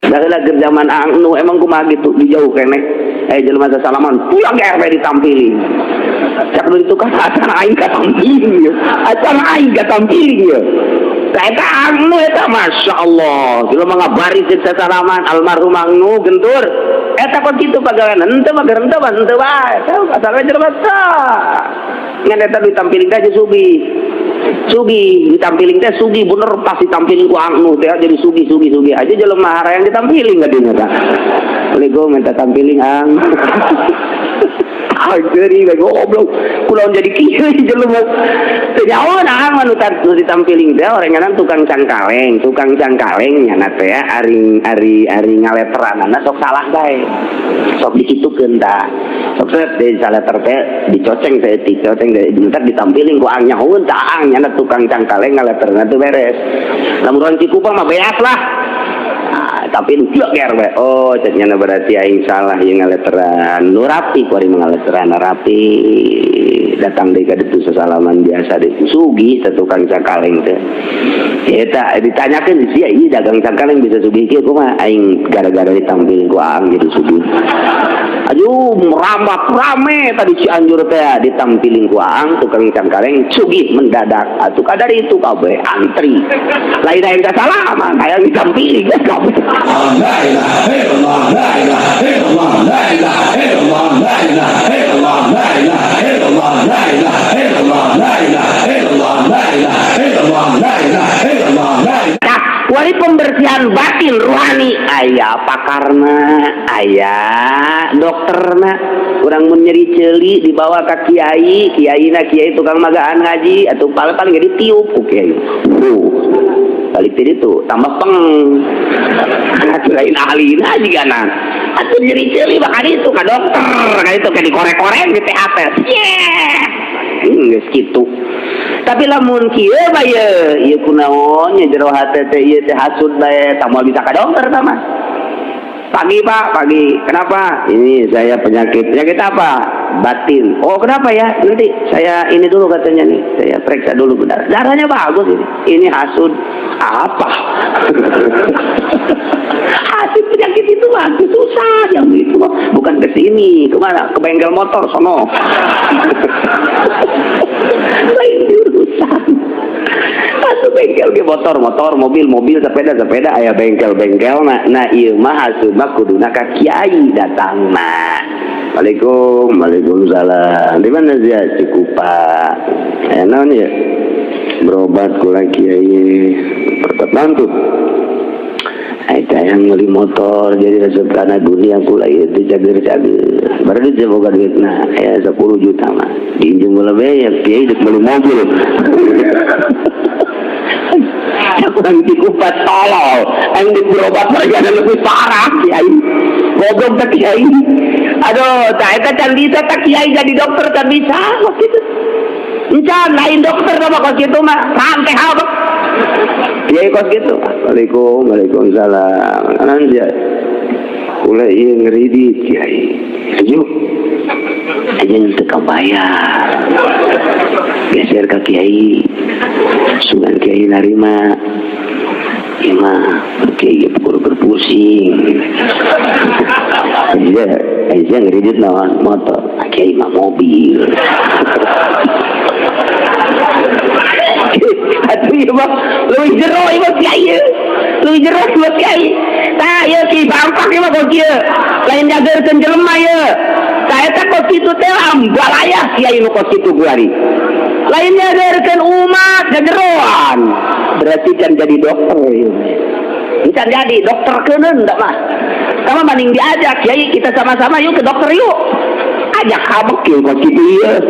Dah zaman anu emang kumaha gitu dijauh kene. Jelema salaman pulang ke RW ditampili. Cak dulu itu kan acara aing katampiling ya. Acara aing katampiling ya. Eta anu eta Masya Allah. Jelema ngabari cek salaman almarhum anu gentur. Eta kok kitu pagawean henteu mah henteu bae. Asal jelema tah. Ngan eta ditampili teh Sugi ditampiling teh Sugi bener pas ditampiling ku anu teh jadi Sugi aja jelema yang ditampiling ka dinya tah. Assalamualaikum minta tampiling ang. Jadi goblok kunaon jadi kieu jelema. Teu nyaho nah anu ditampiling teh orenganan tukang cangkaleng nyana teh ari ngaleteranana sok salah bae. Sok dikitukeun tah. Sok teh saleter teh dicoceng teh entar ditampiling ku ang nyahoeun tah ang nyana tukang cangkaleng ngaleteranana teu beres. Lamun orang Cikupang mah beas lah. Tapi lu ger we. Oh, cenah berarti aing salah yang ngaleteran. Nu rapi ku ari ngaleteran rapi. Datang deui ka ditu sasalaman biasa deui Sugi tukang cangkaleng teh. Eta ditanyakeun sia ieu dagang cangkaleng bisa sugih kieu kumaha aing gara-gara ditampilin ku aang jadi sugih. Aduh, merambat rame tadi Cianjur teh ditampilin ku aang tukang cangkaleng sugih mendadak. Atuh kadari itu kabeh antri. Lain aing salah mah aya ditampilin geus kabeh. La ilaha illallah la ilaha illallah la ilaha illallah la ilaha illallah la ilaha illallah la ilaha illallah la ilaha illallah la ilaha illallah la ilaha illallah la ilaha. Wali pembersihan batin rohani aya pakarna aya dokterna urang mun nyeri ceuli dibawa ka kiai tukang magaan ngaji atuh paling ge ditiup ku kiai. Balik tadi itu tambah peng lain ahlina jigana atuh nyeri ceuli bakal itu ka dokter ka itu ka dikorek-korek di THT geus kitu. Tapi lamun kieu mah ieu kunaon nya jero hate teh ieu teh hasud bae tamal bisa ka dokter tah mah. Pagi Pak, pagi. Kenapa? Ini saya penyakit apa? Batin. Oh kenapa ya? Nanti saya ini dulu katanya nih. Saya periksa dulu benar. Darahnya bagus ini. Ini hasud. Apa? Hasud penyakit itu bagus susah yang itu bukan ke sini. Kemana? Ke bengkel motor sono. Lain urusan. Atuh bengkel ge motor, mobil, sepeda aya bengkel nah ieu mah hasud mah kuduna ka kiai datangna. Waalaikumsalam. Di mana sih Cikupa? Naon ya? Berobat kula kiai pertemuan tuh. Aita yang beli motor jadi resep kana dunia kula ieu teh cager-cager. Baru dia boga duitna aya 10 juta mah. Diinjem heula bae ya kiai dek beli mobil. Kurang Cikupa tolol yang berobat mereka lebih parah kiai goblok tak kiai. Aduh tak can bisa tak kiai jadi dokter kan bisa kok gitu encan lain dokter apa kok gitu mah santai apa kiai kok gitu. Waalaikumsalam ananja mulai ngeridit kiai ayo aja untuk bayar geser ke kiai sungan kiai narima ima kiai berpusing aja ngeridit lawan motor kiai mah mobil. Aduh iya mah lebih jero ima kiai tah ya ki bangpak ima kok kieu lain jageurkeun jelema ye tah eta kok kitu teh ambalaya kiai nu kok kitu guari lainnya jageurkeun umat jageroan berarti can jadi dokter ya. Can jadi dokter keuneun da mah sama mending diajak kiai kita sama-sama yuk ke dokter yuk ajak habek kieu kok kitu ieu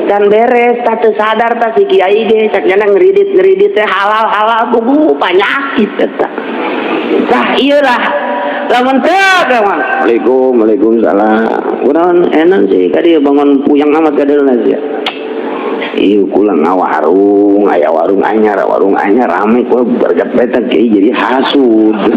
dan beres tak sadar tak si kiai ge cak nyana ngeridit teh halal bubu penyakit eta. Tah ieu lah lamun teu kawan. Waalaikumsalam. Kunaon enak sih ka dieu bangun puyang amat kadeulna sia. Ieu kula ngawarung aya warung anyar rame kok bergat beta kiai jadi hasud.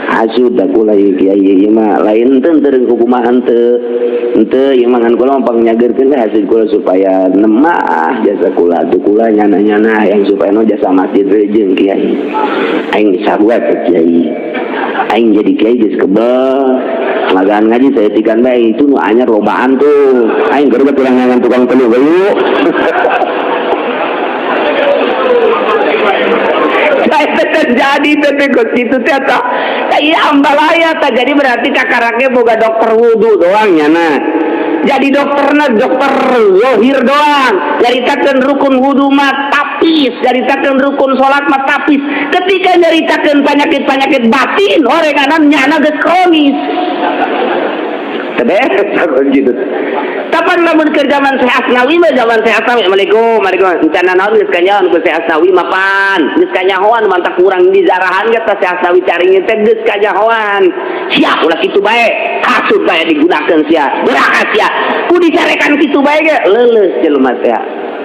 Hasud da kula kiai ieu mah lain teu teu kumaha teu ieu mah ngan kula pang nyageurkeun hasil kula supaya nemah jasa kula teu kula nyana yang supaya no jasa masjid jeung kiai aing sabuat ke kiai aing jadi kiai geus kebal ngagaan ngaji saya tikan bae itu nu anyar lobaan tuh aing geureuh urang ngangan tukang telu yuk. Jadi itu ternyata iya ambalaya tak jadi berarti kakaraknya boga dokter wudu doang ya nah jadi dokterna dokter zohir doang nyaritakeun rukun wudu mah tapis nyaritakeun rukun salat mah tapis ketika nyaritakeun penyakit batin orenganan nyana geus kronis tebes gitu. Kapan lamun ke zaman Syekh Asnawi mah zaman Syekh Asnawi. Assalamualaikum. Rencana naon geus kanyaon ku Syekh Asnawi mah pan. Geus kanyahoan mantap kurang di zarahan geus Syekh Asnawi caring teh geus kanyahoan. Sia ulah kitu bae. Kasut bae digunakeun sia. Berakas sia. Ku dicarekan kitu bae ge leuleus jelema teh.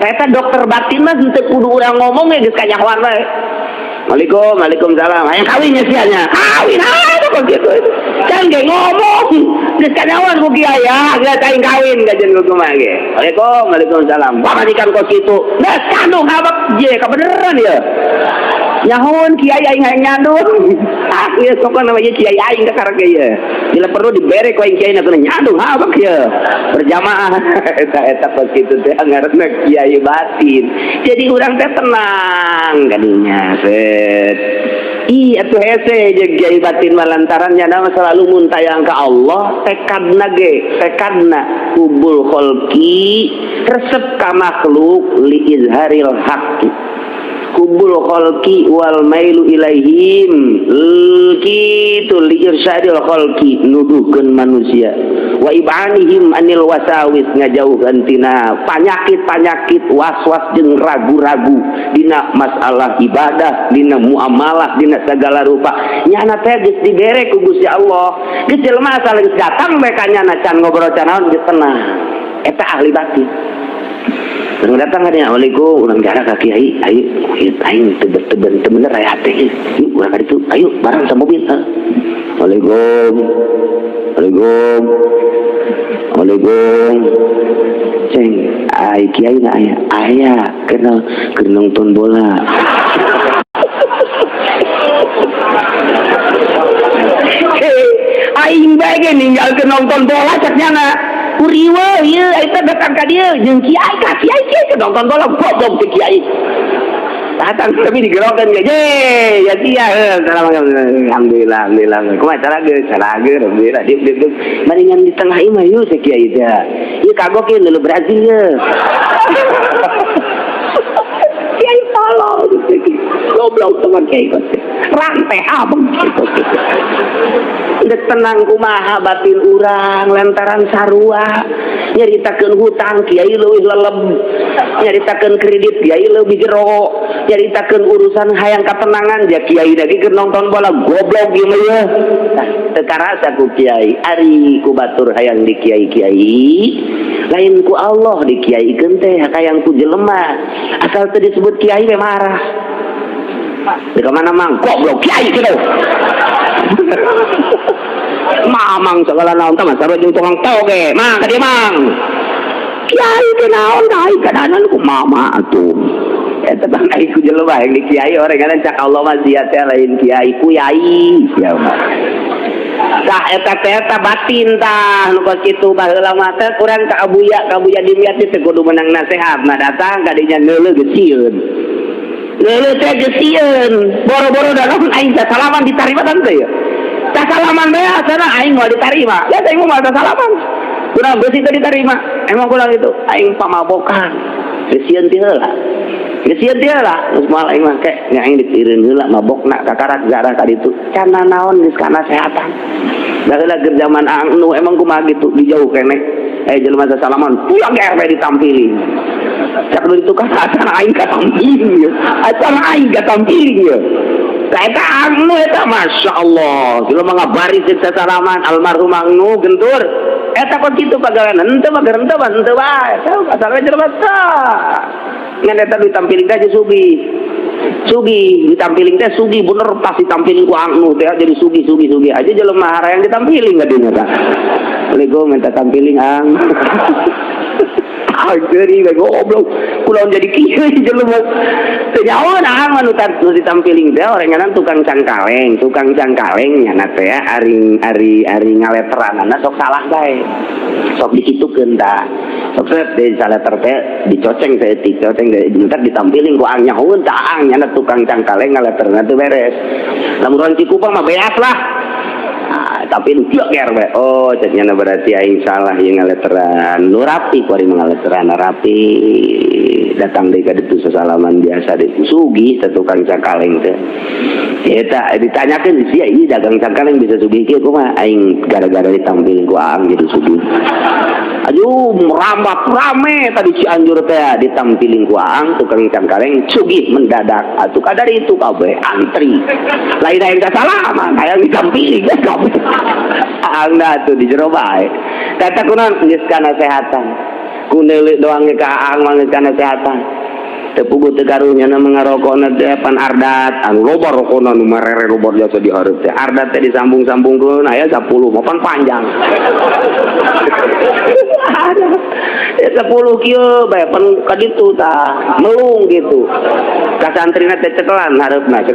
Eta dokter batin mah teu kudu urang ngomong ge geus kanyahoan bae. Assalamualaikum, waalaikumsalam. Hayang kawin ya sianya. Kawin aja kok gitu. Jangan kayak ngomong. Geus kanyawan ku kiai ya, geus aing kawin gajeun ku kumaha ge. Waalaikumsalam. Pamanikan kok kitu. Geus kandung habak je kabeneran ya. Nyahoon kiai aing hayang nyandung. Ah, ieu sok namanya kiai aing kakarek ya. Bila perlu dibere ku aing kiai na nyandung habak ya. Berjamaah eta kok kitu teh ngaranna kiai batin. Jadi urang teh tenang kadinya. Atuh hese jeung kiai batin malantaran nyana selalu muntayang ka Allah tekadna hubul kholqi resep ka makhluk li izharil haqqi hubul kholqi wal mailu ilaihim kitu li irsyadil kholqi nuduhkeun manusia wa ibanihim anil wasawis ngajauhan tina panyakit was-was jeung ragu-ragu dina masalah ibadah dina muamalah dina segala rupa nyana teh geus dibere ku Gusti Allah geus jelema asal geus datang bae ka nyana can ngobrol can naon geus tenang eta ahli batin urang datang kana Assalamualaikum urang gara ka kiai ayo aing teu bener aya hate yuk urang ka ditu ayo bareng sa mobil Waalaikum ceng ai kiai na aya keur nonton bola aing bae ge ninggalkeun nonton bola cek nyana kuriwe ieu eta datang ka dieu jeung kiai ke nonton bola goblok teh kiai datang tapi digerokan ge ya dia alhamdulillah kumaha cara ge alhamdulillah dip maringan di tengah ieu mah yeuh kiai teh ieu kagok ieu leuleub Brazil ye kiai tolong goblok teman kiai rantai abang udah tenang kumaha batin urang lantaran sarua nyaritakeun hutang kiai leuwih leleb nyaritakeun kredit kiai leuwih jero nyaritakeun urusan hayang katenangan ja kiai lagi keur nonton bola goblok ieu mah ye teu karasa ku kiai ari ku batur hayang di kiai-kiai lain ku Allah di kiaikeun teh hayang ku jelema asal teu disebut kiai we marah di mana mang goblok kiai kieu mamang segala naon teh sarua jeung tukang toge mang ka dieu mang kiai teh naon ai kadanan ku mama atuh eta bang ai ku jelema yang di kiai orengan cak Allah mah sia teh lain kiai ku yai sia mah tah eta batin tah nu kitu baheula mah teh kurang ka abuya dimliat teh kudu menang nasehat nah datang ka dinya neuleuh geus sieun leuleut teh geus sieun boro-boro dalam aing teh salaman ditarima teh ya tah salaman bae asana aing moal ditarima ya aing moal salaman kurang beus teh ditarima emang kurang itu aing pamabokan geus sieun ti heula geus moal aing mah ke aing diireun heula mabokna kakarak gara ka ditu can naon geus kana sehatan da heula keur zaman anu emang kumaha gitu dijauh keneh jelema salaman pulang ge RP ditampili cak itu kan acan aing katampili ya eta anu eta masyaallah jelema ngabari cerita salaman almarhum anu gentur eta kok kitu pagawean henteu mah henteu bae asalna jelema tah ngan eta ditampiling teh sugi ditampiling teh sugi bener pas ditampiling ku anu teh jadi sugi aja jelema harayang ditampiling ka dinya tah Assalamualaikum minta tampiling ang Geri goblok. Kulo jadi kieu jelema. Teu nyaho nahan anu ditampiling teh orenganan tukang cangkaleng nya teh ari ngaleteranana sok salah bae. Sok dikitukeun tah. Sok di saleter teh dicoceng teh entar ditampilin ku ang nyahoeun tah ang nya tukang cangkaleng ngaleteranana teu beres. Lamun Cikupang mah beas lah. Tapi lu ger we. Oh, cenah berarti aing salah yang ngaleteran. Nu rapi kuari ngaleteran rapi. Datang deui ka ditu sasalaman biasa deui. Sugih teh tukang cangkaleng teh. Eta ditanyakeun sia ieu dagang cangkaleng bisa sugih kieu kumaha aing gara-gara ditampilin ku aang jadi sugih. Aduh, merambat rame tadi Cianjur teh ditampilin ku aang tukang cangkaleng sugih mendadak. Atuh kadari itu kabeh antri. Lain-lain ka salaman hayang ditampilin kabeh. Aangna tuh di jero bae. Kata kunaon geus kana kesehatan. Kuneuleuh doang ge ka aang mah kana kesehatan. Teu puguh teu karunya na mengarokona teh pan ardat anu loba rokona nu marere loba jasa di hareup teh. Ardat teh disambung-sambungkeun aya 10 mapan panjang. Ya 10 kieu bae pan ka ditu tah melung gitu. Ka santrina teh cekelan hareupna.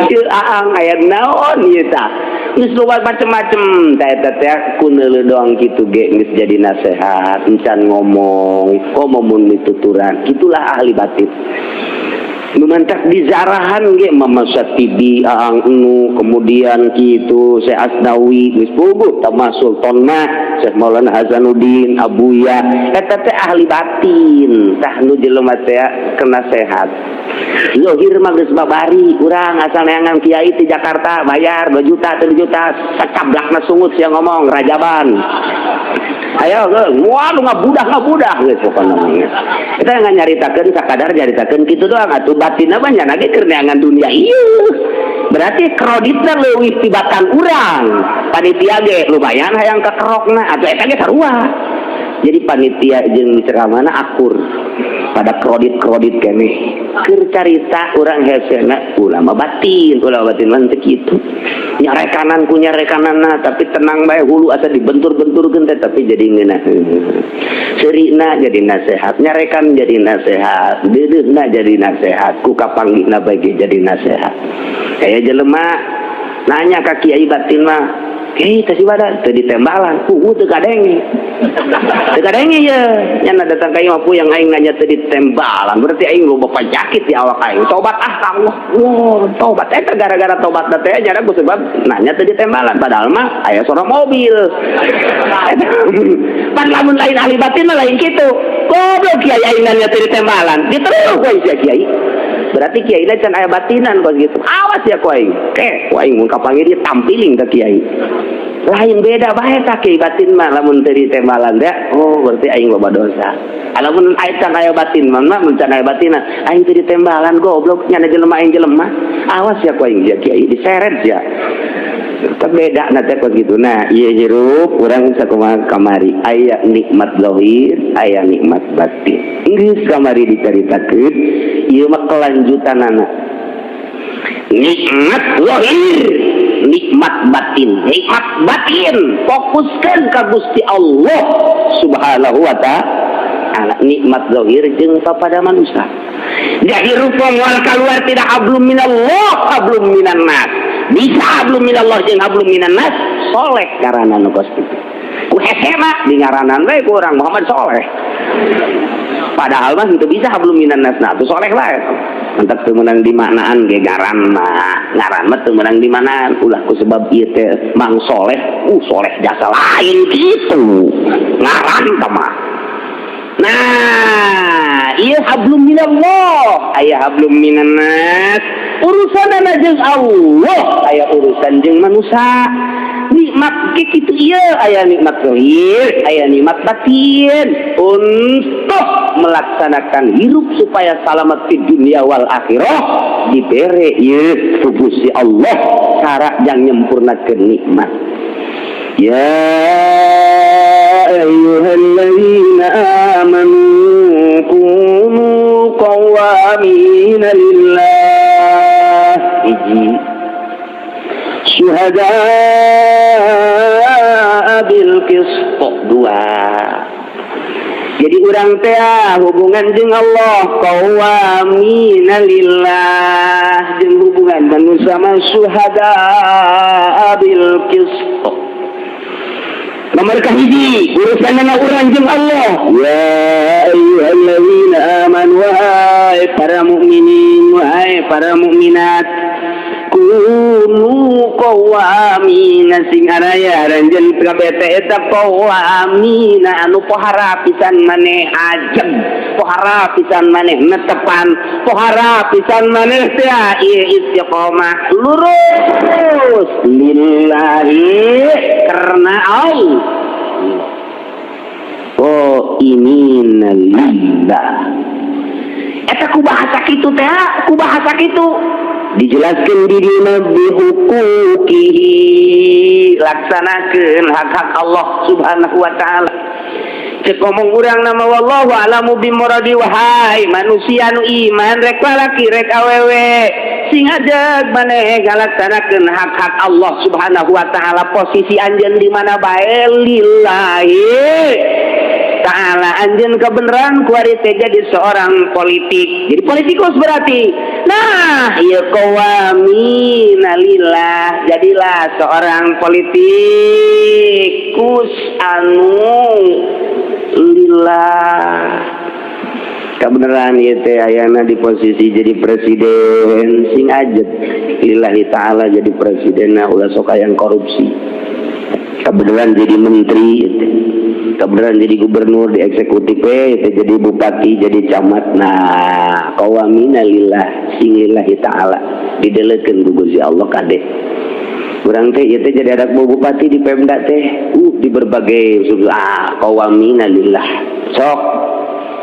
Ieu aang aya naon ieu tah? Geus loba macem-macem tah eta teh kuneuleuh doang kitu ge geus jadi nasehat, encan ngomong, komo mun mituturan. Itulah ahli batin. Nu mantak dizarahan ge Mama Satibi aang enu kemudian kitu Syekh Asnawi geus puguh Tama Sultan mah Syekh Maulana Hasanuddin Abuya eta teh ahli batin tah nu jelema teh kena sehat. Zohir mah geus babari urang asal neangan kiai di Jakarta bayar 2 juta 3 juta sacablakna sungut sia ngomong rajaban. Ayo ge moal ngabudah geus pokona mah. Kita nyaritakeun sakadar nyaritakeun kitu doang atuh batinna mah nya ge keur neangan dunia ieu. Berarti kreditna leuwih tibatan urang. Panitia ge lumayan hayang kakerokna atuh eta ge sarua. Jadi panitia jeung ceramahna akur pada kredit keneh. Keur carita urang hesena ulama batin mah teu kitu. Nyarekanan ku nyarekanana tapi tenang bae hulu asa dibentur-benturkeun teh tapi jadi ngeunaheun. Seurina jadi nasehat, nyarekan jadi nasehat, dedeuna jadi nasehat, ku kapanggihna bae jadi nasehat. Aya jelema nanya ka kiai batin mah, "Kiai teh sibada teu ditembalan." Teu kadenge. Teu kadenge ye. Nya datang ka ieu yang aing nanya teu ditembalan, berarti aing loba penyakit di awak aing. Tobat ka Allah. Wah, tobat eta gara-gara tobat teh nya ku sebab nanya teu ditembalan padahal mah aya sorong mobil. Pan lamun lain ahli batin mah lain kitu. Goblok kiai aing nanya teu ditembalan. Diterus we sia kiai. Berarti kiai na can aya batinan kok gitu. Awas ya ku aing. Ku aing mun kapanggih dia tampiling ka kiai. Lain beda bae tah kiai batin mah lamun teu ditembalan teh. Oh, berarti aing loba dosa. Alamun aya can aya batin mah mun can aya batinna aing teu ditembalan goblok nya jelema aing jelema. Awas ya ku aing ya kiai diseret ya. Beda na teh kok gitu. Nah, ieu hirup urang sakumaha kamari aya nikmat zahir, aya nikmat batin. Geus kamari dicaritakeun ieu mah kelanjutanana. Nikmat zahir, nikmat batin. Nikmat batin fokuskeun ka Gusti Allah Subhanahu wa ta'ala. Nikmat zahir jeung kepada manusia. Jahirul wal keluar tidak hablum minallah, hablum minan nas. Bisa hablum minallah jeung hablum minan nas soleh karana nu kos kitu. Ku hesema di ngaranan we ku urang Muhammad Soleh. Padahal mah itu bisa hablum minan nas nah tu soleh lah. Mantap teu meunang di manaan ge ngaran mah teu meunang di manaan ulah ku sebab ieu teh mang soleh, soleh jasa lain kitu. Ngaran tah mah. Nah, ieu hablum minallah, aya hablum minan nas. Urusanana jeung Allah, aya urusan jeung manusia. Nikmat kitu ieu aya nikmat zahir, aya nikmat batin untuk melaksanakan hidup supaya selamat di dunia wal akhirah dibere ieu ku Gusti Allah cara yang nyempurnakeun nikmat. Ya ayyuhalladzina amanu kunu qawwamina lillah syuhada'a bil qist urang teh hubungan jeung Allah qawamina lillah jeung hubungan manusia syuhada bil qist. Nomor kahiji urusanna urang jeung Allah. Ya ayyuhallazina amanu wahai para mukminin wahai para mukminat kunu qawamina sing araya ranjeun kabeh teh eta qawamina anu pohara pisan maneh ajeg pohara pisan maneh netepan pohara pisan maneh teh ieu istiqomah lurus lillahi karena Allah. Oh ini lillah eta ku bahasa kitu teh ku bahasa kitu dijelaskan di dina bihukukihi laksanakeun hak-hak Allah subhanahu wa ta'ala. Cek ngomong urang nama wallahu alamu bimuradi wahai manusia nu iman rek lalaki rek awewe sing ajeg maneh ngalaksanakeun hak-hak Allah subhanahu wa ta'ala posisi anjeun di mana bae lillahi ta'ala anjeun kebenaran kuari teh jadi seorang politik jadi politikus berarti nah ieu qawamina lillah jadilah seorang politikus anu lillah kebenaran ieu teh ayana di posisi jadi presiden sing ajeg lillahi ta'ala jadi presidenna ulah sok aya korupsi kebenaran jadi menteri kebenaran jadi gubernur di eksekutif itu jadi bupati jadi camat nah qawamina lillah sing lillahi ta'ala didelekeun ku Gusti Allah kadeh urang teh ieu teh jadi adak bupati di Pemda teh di berbagai qawamina lillah sok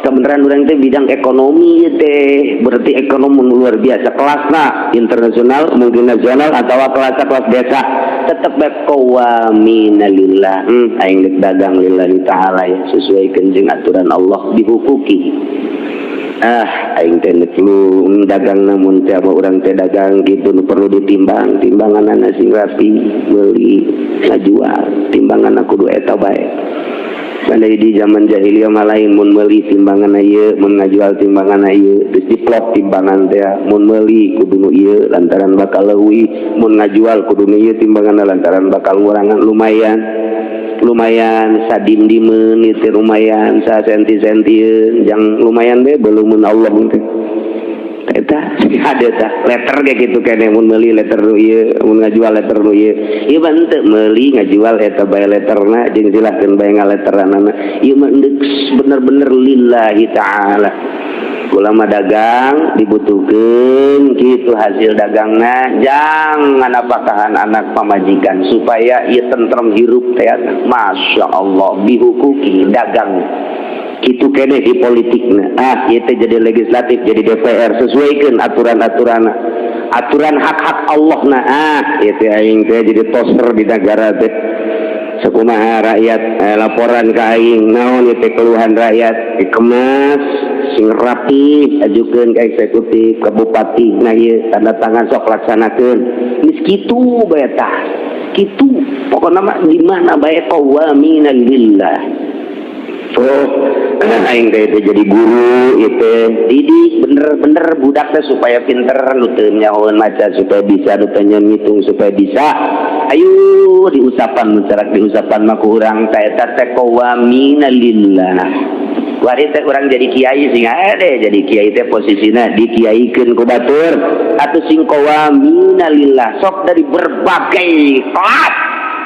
kebenaran urang teh bidang ekonomi ieu teh berarti ekonomi luar biasa kelasna internasional mungkin nasional atau kelas biasa tetap qawamina lillah aing rek dagang lillahi ta'ala ya sesuaikeun jeung aturan Allah dihukuki aing teh lu dagang namun teh urang teh dagang gitu nu perlu ditimbang timbanganna sing rapi meuli ngajual timbanganna kudu eta bae pandai di zaman jahiliyah mah lain mun meuli timbangan ieu mun ngajual timbangan ieu geus diplot timbangan teh mun meuli kudu nu ieu lantaran bakal leuwih mun ngajual kudu nu ieu timbanganna lantaran bakal ngurangan lumayan sadimdimeun ieu teh lumayan sa senti-sentieun jang lumayan be belum mun Allah teh eta ada tah letter ge kitu keneh mun meuli letter nu ieu mun ngajual letter nu ieu ieu mah henteu meuli ngajual eta bae letterna jeung silahkeun bae ngaletteranana ieu mah bener-bener lillahi ta'ala ulama dagang dibutuhkeun kitu hasil dagangna jangan apakahan anak pamajikan supaya ieu tentrem hirup teh masya Allah bihukuki dagang itu kene di politikna itu jadi legislatif jadi DPR sesuaikan aturan-aturan hak-hak Allah itu aing teh jadi toster di negara teh sakumaha rakyat laporan ka aing naon ieu teh keluhan rakyat dikemas sing rapi ajukeun ka eksekutif ka bupati nah ieu tanda tangan sok laksanakeun geus kitu bae tah kitu pokona mah di mana bae qawamina lillah. Oh, aing teh jadi guru itu didik bener-bener budak teh supaya pinter nu teu nyahoeun maca supaya bisa nu teu ngitung supaya bisa ayo diusapan mencerak diusapan mah ku urang teh eta teh qawamina lillah wari teh urang jadi kiai sing ade jadi kiai teh posisina dikiaikeun ku batur atuh sing qawamina lillah sok dari berbagai kelas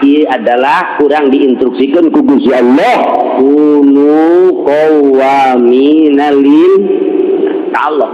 ieu adalah kurang diinstruksikan ku Gusti Allah kunu qawamina lillah Allah